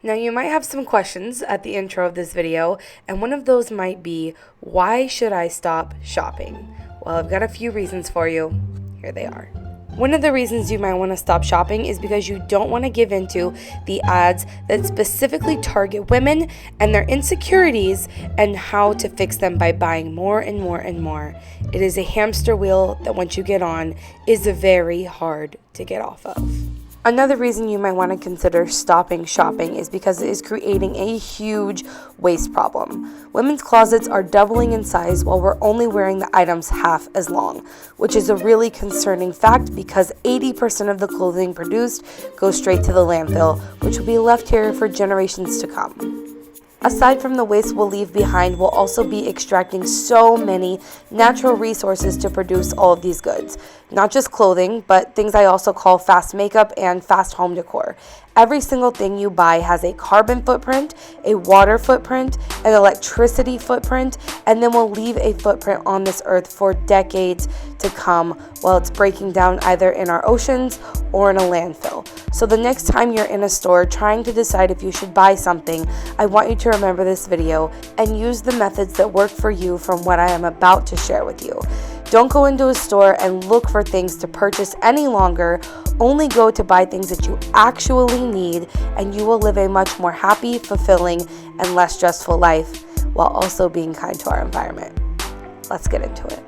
Now you might have some questions at the intro of this video, and one of those might be, why should I stop shopping? Well, I've got a few reasons for you. Here they are. One of the reasons you might want to stop shopping is because you don't want to give into the ads that specifically target women and their insecurities and how to fix them by buying more and more and more. It is a hamster wheel that once you get on is very hard to get off of. Another reason you might want to consider stopping shopping is because it is creating a huge waste problem. Women's closets are doubling in size while we're only wearing the items half as long, which is a really concerning fact because 80% of the clothing produced goes straight to the landfill, which will be left here for generations to come. Aside from the waste we'll leave behind, we'll also be extracting so many natural resources to produce all of these goods. Not just clothing, but things I also call fast makeup and fast home decor. Every single thing you buy has a carbon footprint, a water footprint, an electricity footprint, and then will leave a footprint on this earth for decades to come while it's breaking down either in our oceans or in a landfill. So the next time you're in a store trying to decide if you should buy something, I want you to remember this video and use the methods that work for you from what I am about to share with you. Don't go into a store and look for things to purchase any longer. Only go to buy things that you actually need, and you will live a much more happy, fulfilling, and less stressful life while also being kind to our environment. Let's get into it.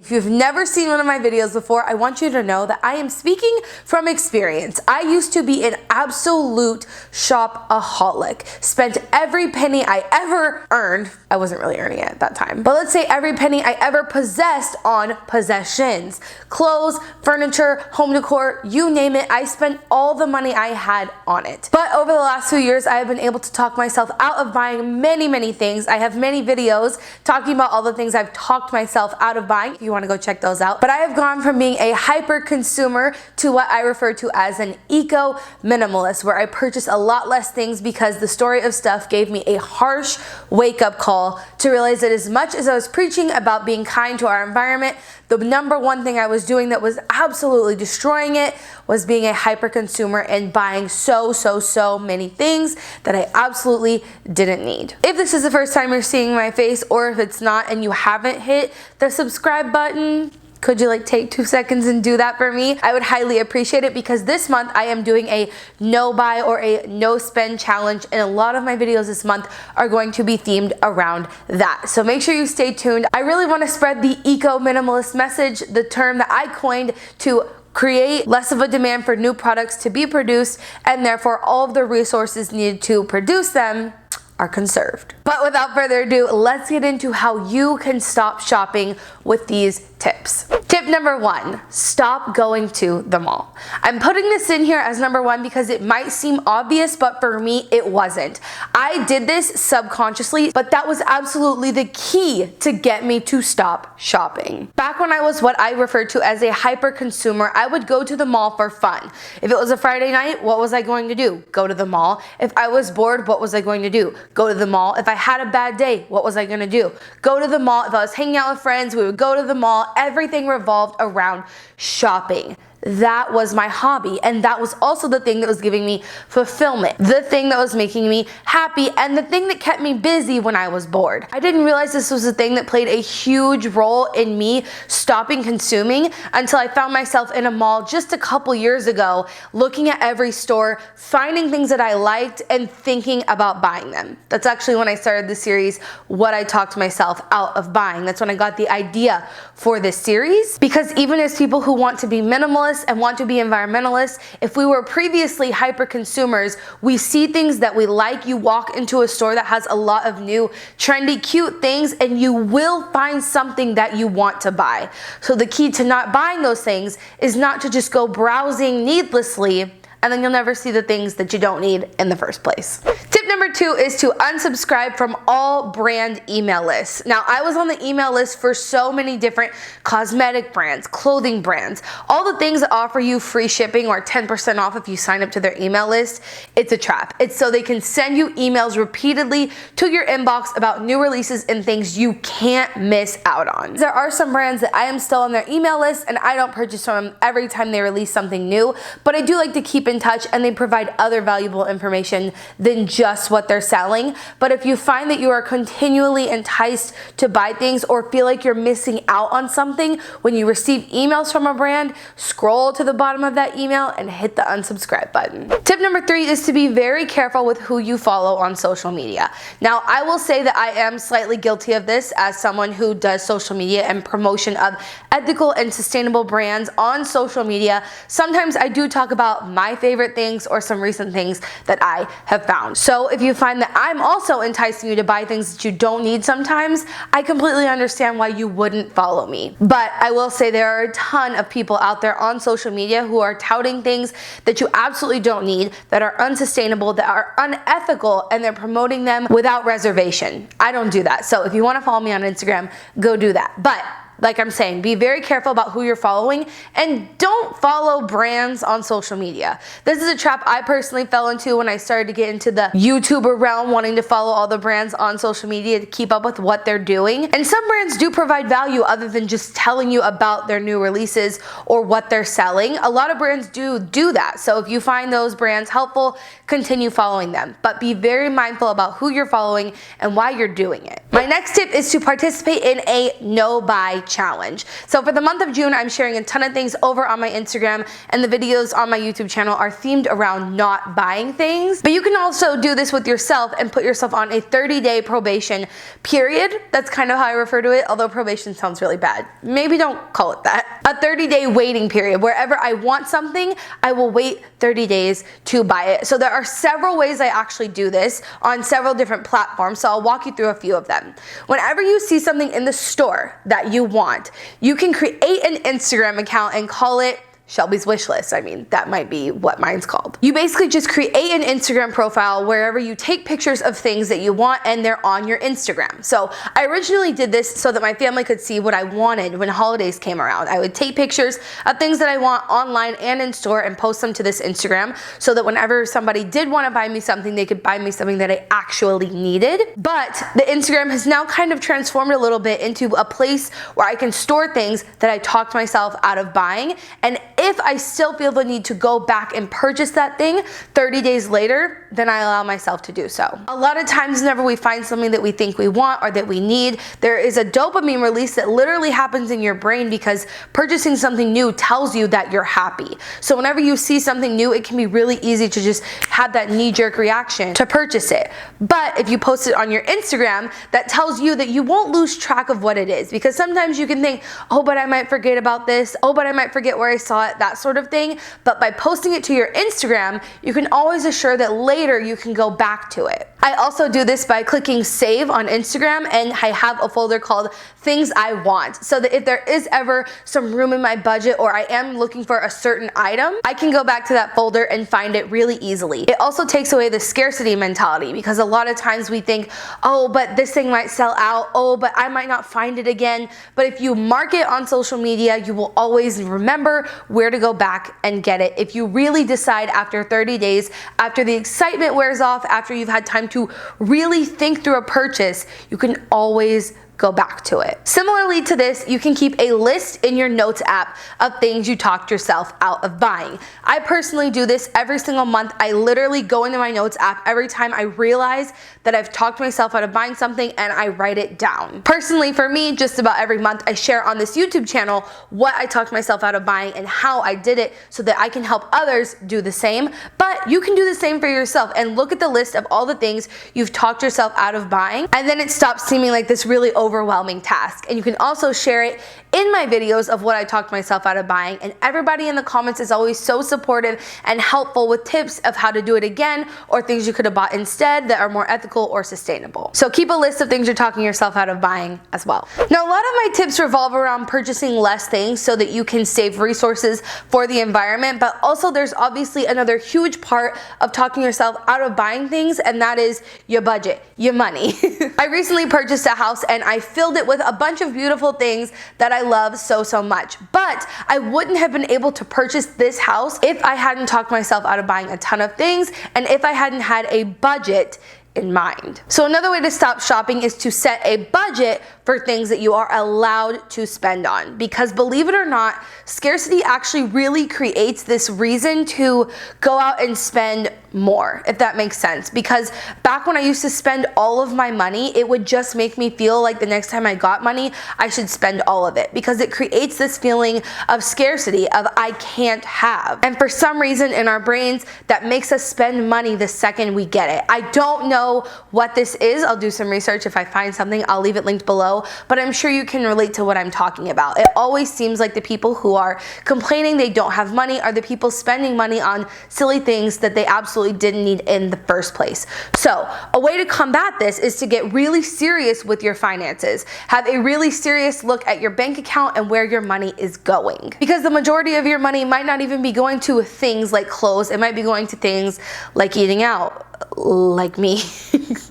If you've never seen one of my videos before, I want you to know that I am speaking from experience. I used to be an absolute shopaholic. Spent every penny I ever earned. I wasn't really earning it at that time, but let's say every penny I ever possessed on possessions. Clothes, furniture, home decor, you name it. I spent all the money I had on it. But over the last few years, I have been able to talk myself out of buying many things. I have many videos talking about all the things I've talked myself out of buying. If you want to go check those out. But I have gone from being a hyper consumer to what I refer to as an eco-minimalist, where I purchase a lot less things because the story of stuff gave me a harsh wake-up call to realize that as much as I was preaching about being kind to our environment, the number one thing I was doing that was absolutely destroying it was being a hyper consumer and buying so many things that I absolutely didn't need. If this is the first time you're seeing my face, or if it's not and you haven't hit the subscribe button, could you take 2 seconds and do that for me? I would highly appreciate it because this month I am doing a no buy or a no spend challenge, and a lot of my videos this month are going to be themed around that. So make sure you stay tuned. I really want to spread the eco-minimalist message, the term that I coined to create less of a demand for new products to be produced, and therefore all of the resources needed to produce them are conserved. But without further ado, let's get into how you can stop shopping with these tips. Tip number 1, stop going to the mall. I'm putting this in here as number 1 because it might seem obvious, but for me, it wasn't. I did this subconsciously, but that was absolutely the key to get me to stop shopping. Back when I was what I refer to as a hyper consumer, I would go to the mall for fun. If it was a Friday night, what was I going to do? Go to the mall. If I was bored, what was I going to do? Go to the mall. If I had a bad day, what was I going to do? Go to the mall. If I was hanging out with friends, we would go to the mall. Everything revolved around shopping. That was my hobby, and that was also the thing that was giving me fulfillment, the thing that was making me happy, and the thing that kept me busy when I was bored. I didn't realize this was a thing that played a huge role in me stopping consuming until I found myself in a mall just a couple years ago, looking at every store, finding things that I liked, and thinking about buying them. That's actually when I started the series, What I Talked Myself Out of Buying. That's when I got the idea for this series, because even as people who want to be minimalist and want to be environmentalists, if we were previously hyper consumers, we see things that we like. You walk into a store that has a lot of new, trendy, cute things, and you will find something that you want to buy. So the key to not buying those things is not to just go browsing needlessly, and then you'll never see the things that you don't need in the first place. Tip number 2 is to unsubscribe from all brand email lists. Now, I was on the email list for so many different cosmetic brands, clothing brands, all the things that offer you free shipping or 10% off if you sign up to their email list. It's a trap. It's so they can send you emails repeatedly to your inbox about new releases and things you can't miss out on. There are some brands that I am still on their email list, and I don't purchase from them every time they release something new, but I do like to keep keep in touch and they provide other valuable information than just what they're selling. But if you find that you are continually enticed to buy things or feel like you're missing out on something when you receive emails from a brand, scroll to the bottom of that email and hit the unsubscribe button. Tip number 3 is to be very careful with who you follow on social media. Now, I will say that I am slightly guilty of this as someone who does social media and promotion of ethical and sustainable brands on social media. Sometimes I do talk about my favorite things or some recent things that I have found. So if you find that I'm also enticing you to buy things that you don't need sometimes, I completely understand why you wouldn't follow me. But I will say there are a ton of people out there on social media who are touting things that you absolutely don't need, that are unsustainable, that are unethical, and they're promoting them without reservation. I don't do that. So if you want to follow me on Instagram, go do that. But like I'm saying, be very careful about who you're following and don't follow brands on social media. This is a trap I personally fell into when I started to get into the YouTuber realm, wanting to follow all the brands on social media to keep up with what they're doing. And some brands do provide value other than just telling you about their new releases or what they're selling. A lot of brands do that. So if you find those brands helpful, continue following them. But be very mindful about who you're following and why you're doing it. My next tip is to participate in a no-buy challenge. So for the month of June, I'm sharing a ton of things over on my Instagram, and the videos on my YouTube channel are themed around not buying things. But you can also do this with yourself and put yourself on a 30-day probation period. That's kind of how I refer to it, although probation sounds really bad. Maybe don't call it that. A 30-day waiting period. Wherever I want something, I will wait 30 days to buy it. So there are several ways I actually do this on several different platforms, so I'll walk you through a few of them. Whenever you see something in the store that you want, you can create an Instagram account and call it Shelby's Wishlist. I mean, that might be what mine's called. You basically just create an Instagram profile wherever you take pictures of things that you want and they're on your Instagram. So I originally did this so that my family could see what I wanted when holidays came around. I would take pictures of things that I want online and in store and post them to this Instagram so that whenever somebody did want to buy me something, they could buy me something that I actually needed. But the Instagram has now kind of transformed a little bit into a place where I can store things that I talked myself out of buying, and if I still feel the need to go back and purchase that thing 30 days later, then I allow myself to do so. A lot of times whenever we find something that we think we want or that we need, there is a dopamine release that literally happens in your brain because purchasing something new tells you that you're happy. So whenever you see something new, it can be really easy to just have that knee-jerk reaction to purchase it. But if you post it on your Instagram, that tells you that you won't lose track of what it is, because sometimes you can think, oh, but I might forget about this, oh, but I might forget where I saw it, that sort of thing. But by posting it to your Instagram, you can always assure that later you can go back to it. I also do this by clicking save on Instagram, and I have a folder called things I want, so that if there is ever some room in my budget or I am looking for a certain item, I can go back to that folder and find it really easily. It also takes away the scarcity mentality, because a lot of times we think, oh, but this thing might sell out, oh, but I might not find it again. But if you mark it on social media, you will always remember where to go back and get it. If you really decide after 30 days, after the excitement wears off, after you've had time to really think through a purchase, you can always go back to it. Similarly to this, you can keep a list in your notes app of things you talked yourself out of buying. I personally do this every single month. I literally go into my notes app every time I realize that I've talked myself out of buying something, and I write it down. Personally, for me, just about every month I share on this YouTube channel what I talked myself out of buying and how I did it so that I can help others do the same. But you can do the same for yourself and look at the list of all the things you've talked yourself out of buying, and then it stops seeming like this really overwhelming task. And you can also share it in my videos of what I talked myself out of buying, and everybody in the comments is always so supportive and helpful with tips of how to do it again or things you could have bought instead that are more ethical or sustainable. So keep a list of things you're talking yourself out of buying as well. Now, a lot of my tips revolve around purchasing less things so that you can save resources for the environment, but also there's obviously another huge part of talking yourself out of buying things, and that is your budget, your money. I recently purchased a house and I filled it with a bunch of beautiful things that I love so much, but I wouldn't have been able to purchase this house if I hadn't talked myself out of buying a ton of things and if I hadn't had a budget in mind. So another way to stop shopping is to set a budget for things that you are allowed to spend on. Because believe it or not, scarcity actually really creates this reason to go out and spend more, if that makes sense. Because back when I used to spend all of my money, it would just make me feel like the next time I got money, I should spend all of it, because it creates this feeling of scarcity, of I can't have. And for some reason in our brains, that makes us spend money the second we get it. I don't know what this is. I'll do some research. If I find something, I'll leave it linked below, but I'm sure you can relate to what I'm talking about. It always seems like the people who are complaining they don't have money are the people spending money on silly things that they absolutely didn't need in the first place. So a way to combat this is to get really serious with your finances. Have a really serious look at your bank account and where your money is going. Because the majority of your money might not even be going to things like clothes. It might be going to things like eating out, like me.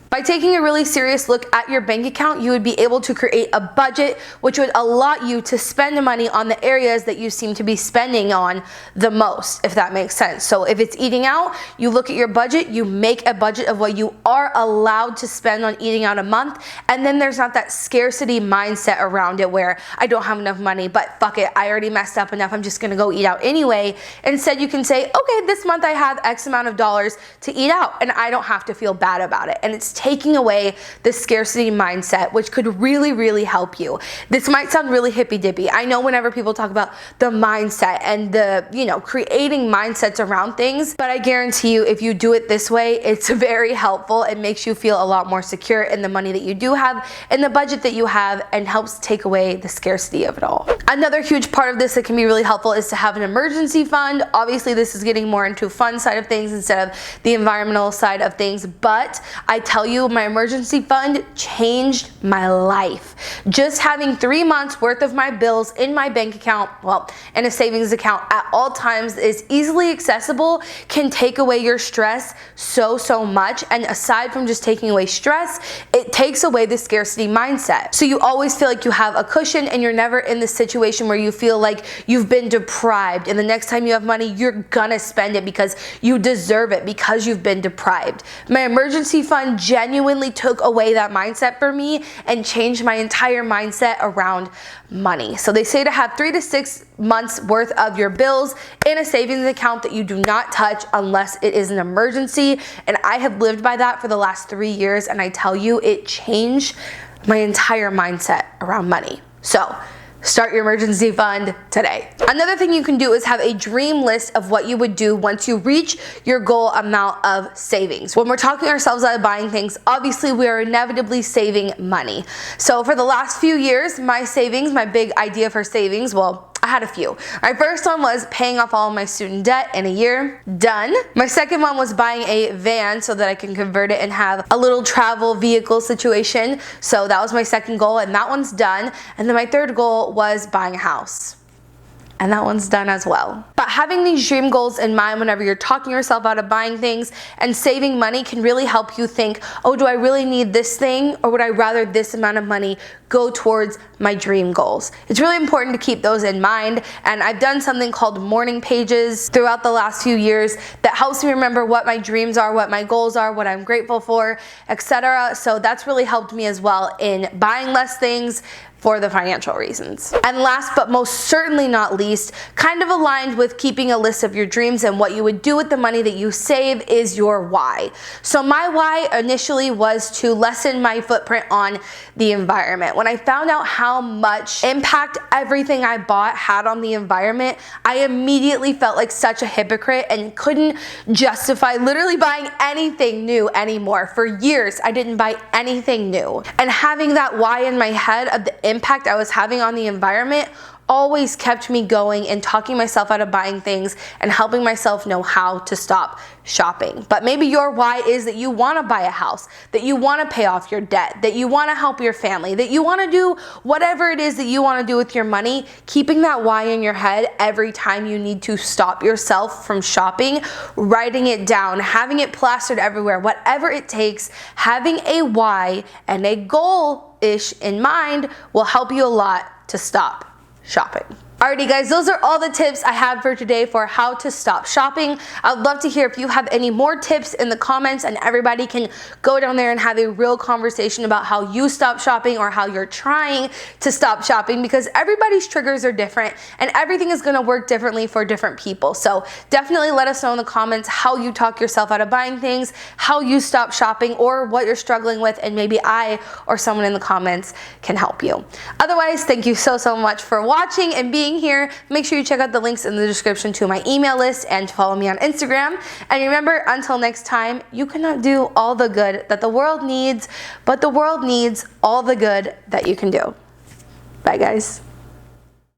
By taking a really serious look at your bank account, you would be able to create a budget which would allot you to spend money on the areas that you seem to be spending on the most, if that makes sense. So if it's eating out, you look at your budget, you make a budget of what you are allowed to spend on eating out a month, and then there's not that scarcity mindset around it where I don't have enough money, but fuck it, I already messed up enough, I'm just gonna go eat out anyway. Instead, you can say, okay, this month I have X amount of dollars to eat out, and I don't have to feel bad about it. And it's taking away the scarcity mindset, which could really, really help you. This might sound really hippy dippy. I know whenever people talk about the mindset and the, creating mindsets around things, but I guarantee you, if you do it this way, it's very helpful. It makes you feel a lot more secure in the money that you do have, in the budget that you have, and helps take away the scarcity of it all. Another huge part of this that can be really helpful is to have an emergency fund. Obviously, this is getting more into fun side of things instead of the environmental side of things, but I tell you, my emergency fund changed my life. Just having 3 months worth of my bills in my bank account, well, in a savings account at all times, is easily accessible, can take away your stress so much. And aside from just taking away stress, it takes away the scarcity mindset. So you always feel like you have a cushion, and you're never in the situation where you feel like you've been deprived, and the next time you have money, you're gonna spend it because you deserve it, because you've been deprived. My emergency fund genuinely took away that mindset for me and changed my entire mindset around money. So they say to have 3 to 6 months worth of your bills in a savings account that you do not touch unless it is an emergency. And I have lived by that for the last 3 years, and I tell you, it changed my entire mindset around money. So start your emergency fund today. Another thing you can do is have a dream list of what you would do once you reach your goal amount of savings. When we're talking ourselves out of buying things, obviously we are inevitably saving money. So for the last few years, my savings, my big idea for savings, well, I had a few. My first one was paying off all of my student debt in a year. Done. My second one was buying a van so that I can convert it and have a little travel vehicle situation. So that was my second goal, and that one's done. And then my third goal was buying a house, and that one's done as well. But having these dream goals in mind whenever you're talking yourself out of buying things and saving money can really help you think, oh, do I really need this thing, or would I rather this amount of money go towards my dream goals? It's really important to keep those in mind, and I've done something called morning pages throughout the last few years that helps me remember what my dreams are, what my goals are, what I'm grateful for, etc. So that's really helped me as well in buying less things for the financial reasons. And last but most certainly not least, kind of aligned with keeping a list of your dreams and what you would do with the money that you save, is your why. So my why initially was to lessen my footprint on the environment. When I found out how much impact everything I bought had on the environment, I immediately felt like such a hypocrite and couldn't justify literally buying anything new anymore. For years, I didn't buy anything new. And having that why in my head of the impact I was having on the environment always kept me going and talking myself out of buying things and helping myself know how to stop shopping. But maybe your why is that you want to buy a house, that you want to pay off your debt, that you want to help your family, that you want to do whatever it is that you want to do with your money. Keeping that why in your head every time you need to stop yourself from shopping, writing it down, having it plastered everywhere, whatever it takes, having a why and a goal-ish in mind will help you a lot to stop shopping. Alrighty guys, those are all the tips I have for today for how to stop shopping. I'd love to hear if you have any more tips in the comments, and everybody can go down there and have a real conversation about how you stop shopping or how you're trying to stop shopping, because everybody's triggers are different and everything is gonna work differently for different people. So definitely let us know in the comments how you talk yourself out of buying things, how you stop shopping, or what you're struggling with, and maybe I or someone in the comments can help you. Otherwise, thank you so much for watching and being here. Make sure you check out the links in the description to my email list and follow me on Instagram. And remember, until next time, you cannot do all the good that the world needs, but the world needs all the good that you can do. Bye guys.